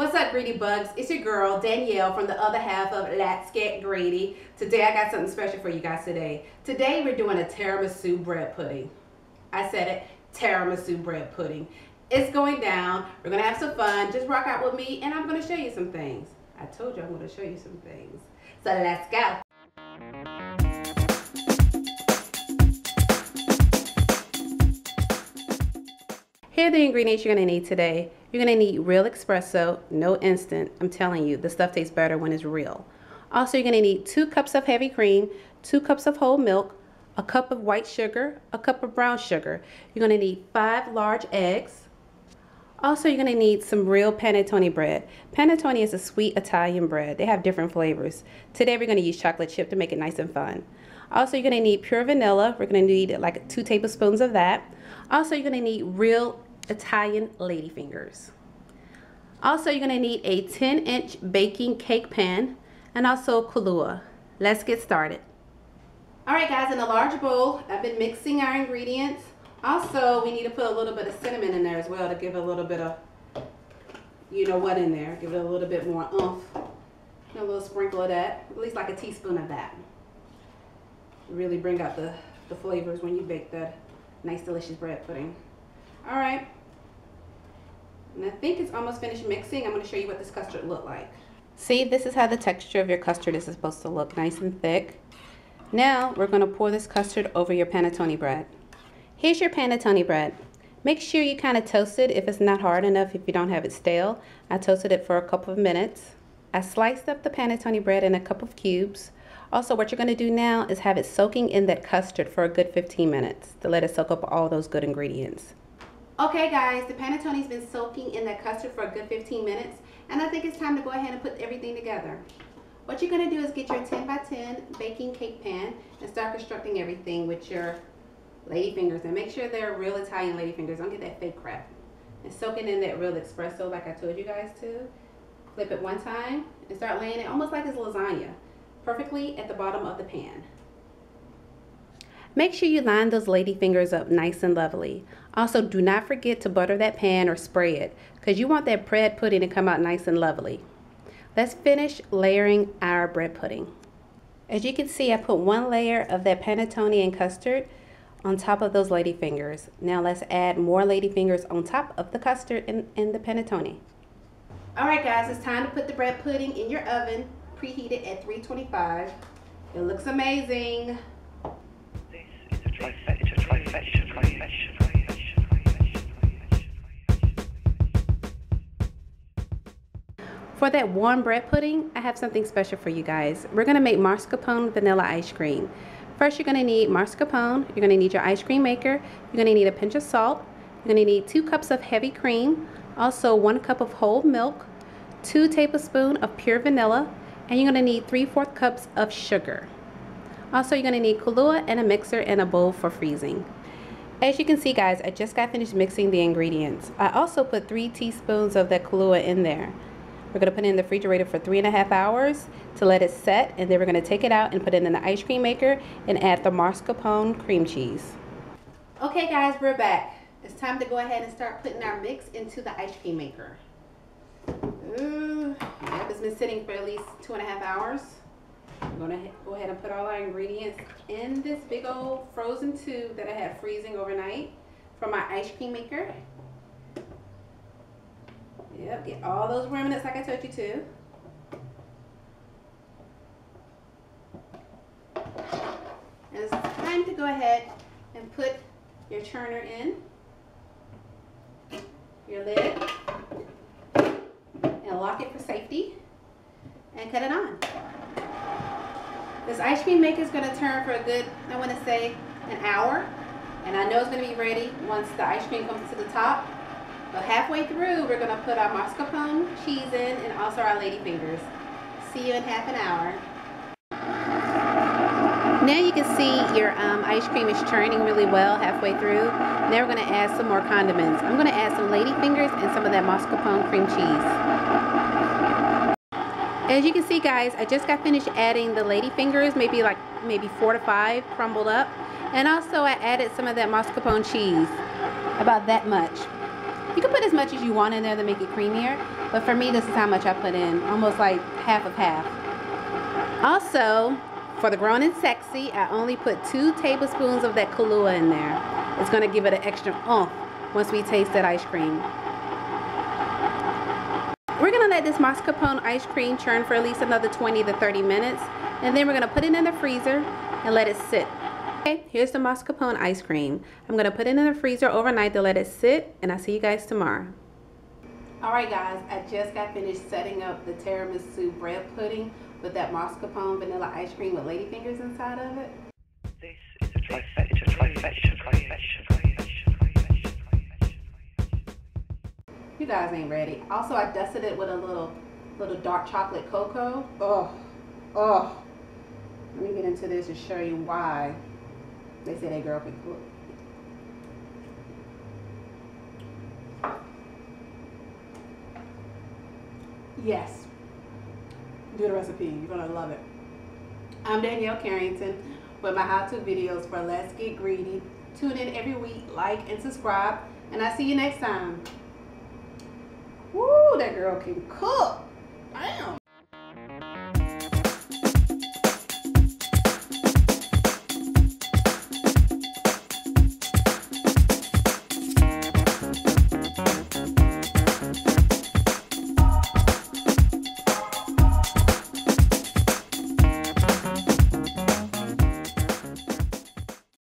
What's up, Greedy Bugs? It's your girl, Danielle, from the other half of Let's Get Greedy. Today, I got something special for you guys today. Today, we're doing a tiramisu bread pudding. I said it, tiramisu bread pudding. It's going down. We're going to have some fun. Just rock out with me, and I'm going to show you some things. I told you I'm going to show you some things. So, let's go. Here are the ingredients you're going to need today. You're going to need real espresso, no instant. I'm telling you, the stuff tastes better when it's real. Also, you're going to need 2 cups of heavy cream, 2 cups of whole milk, a cup of white sugar, a cup of brown sugar. You're going to need 5 large eggs. Also, you're going to need some real panettone bread. Panettone is a sweet Italian bread. They have different flavors. Today, we're going to use chocolate chip to make it nice and fun. Also, you're going to need pure vanilla. We're going to need like 2 tablespoons of that. Also, you're going to need real Italian ladyfingers. Also, you're going to need a 10-inch baking cake pan and also Kahlua. Let's get started. Alright guys, in a large bowl, I've been mixing our ingredients. Also, we need to put a little bit of cinnamon in there as well to give a little bit of, you know what, in there. Give it a little bit more oomph. A little sprinkle of that, at least like a teaspoon of that. Really bring out the flavors when you bake that nice delicious bread pudding. Alright, and I think it's almost finished mixing. I'm going to show you what this custard looked like. See, this is how the texture of your custard is supposed to look, nice and thick. Now we're going to pour this custard over your panettone bread. Here's your panettone bread. Make sure you kind of toast it if it's not hard enough, if you don't have it stale. I toasted it for a couple of minutes. I sliced up the panettone bread in a cup of cubes. Also, what you're going to do now is have it soaking in that custard for a good 15 minutes to let it soak up all those good ingredients. Okay guys, the panettone's been soaking in that custard for a good 15 minutes, and I think it's time to go ahead and put everything together. What you're going to do is get your 10 by 10 baking cake pan and start constructing everything with your lady fingers, and make sure they're real Italian lady fingers. Don't get that fake crap. And soaking in that real espresso like I told you guys to. Flip it one time and start laying it almost like it's lasagna, perfectly at the bottom of the pan. Make sure you line those lady fingers up nice and lovely. Also, do not forget to butter that pan or spray it, because you want that bread pudding to come out nice and lovely. Let's finish layering our bread pudding. As you can see, I put 1 layer of that panettone and custard on top of those lady fingers. Now let's add more lady fingers on top of the custard and the panettone. Alright guys, it's time to put the bread pudding in your oven, preheated at 325. It looks amazing. For that warm bread pudding, I have something special for you guys. We're going to make mascarpone vanilla ice cream. First, you're going to need mascarpone. You're going to need your ice cream maker. You're going to need a pinch of salt. You're going to need 2 cups of heavy cream. Also, 1 cup of whole milk. 2 tablespoons of pure vanilla. And you're going to need 3/4 cups of sugar. Also, you're going to need Kahlua and a mixer and a bowl for freezing. As you can see guys, I just got finished mixing the ingredients. I also put 3 teaspoons of that Kahlua in there. We're going to put it in the refrigerator for 3.5 hours to let it set, and then we're going to take it out and put it in the ice cream maker and add the mascarpone cream cheese. Okay guys, we're back. It's time to go ahead and start putting our mix into the ice cream maker. Yep, it's been sitting for at least 2.5 hours. I'm going to go ahead and put all our ingredients in this big old frozen tube that I had freezing overnight from my ice cream maker. Yep, get all those remnants like I told you to. And it's time to go ahead and put your churner in, your lid, and lock it for safety, and cut it on. This ice cream maker is going to turn for a good, I want to say, an hour. And I know it's going to be ready once the ice cream comes to the top. But halfway through, we're going to put our mascarpone cheese in and also our lady fingers. See you in half an hour. Now you can see your ice cream is churning really well halfway through. Now we're going to add some more condiments. I'm going to add some lady fingers and some of that mascarpone cream cheese. As you can see guys, I just got finished adding the lady fingers, maybe 4 to 5 crumbled up. And also I added some of that mascarpone cheese, about that much. You can put as much as you want in there to make it creamier, but for me, this is how much I put in, almost like half of half. Also, for the grown and sexy, I only put 2 tablespoons of that Kahlua in there. It's gonna give it an extra oomph once we taste that ice cream. We're gonna let this mascarpone ice cream churn for at least another 20 to 30 minutes, and then we're gonna put it in the freezer and let it sit. Okay, here's the mascarpone ice cream. I'm gonna put it in the freezer overnight to let it sit, and I'll see you guys tomorrow. Alright guys, I just got finished setting up the tiramisu bread pudding with that mascarpone vanilla ice cream with ladyfingers inside of it. This is a trifecta. You guys ain't ready. Also, I dusted it with a little dark chocolate cocoa. Oh. Let me get into this and show you why they say that girl can cook. Yes. Do the recipe. You're going to love it. I'm Danielle Carrington with my how-to videos for Let's Get Greedy. Tune in every week, like and subscribe, and I'll see you next time. Woo, that girl can cook. Damn.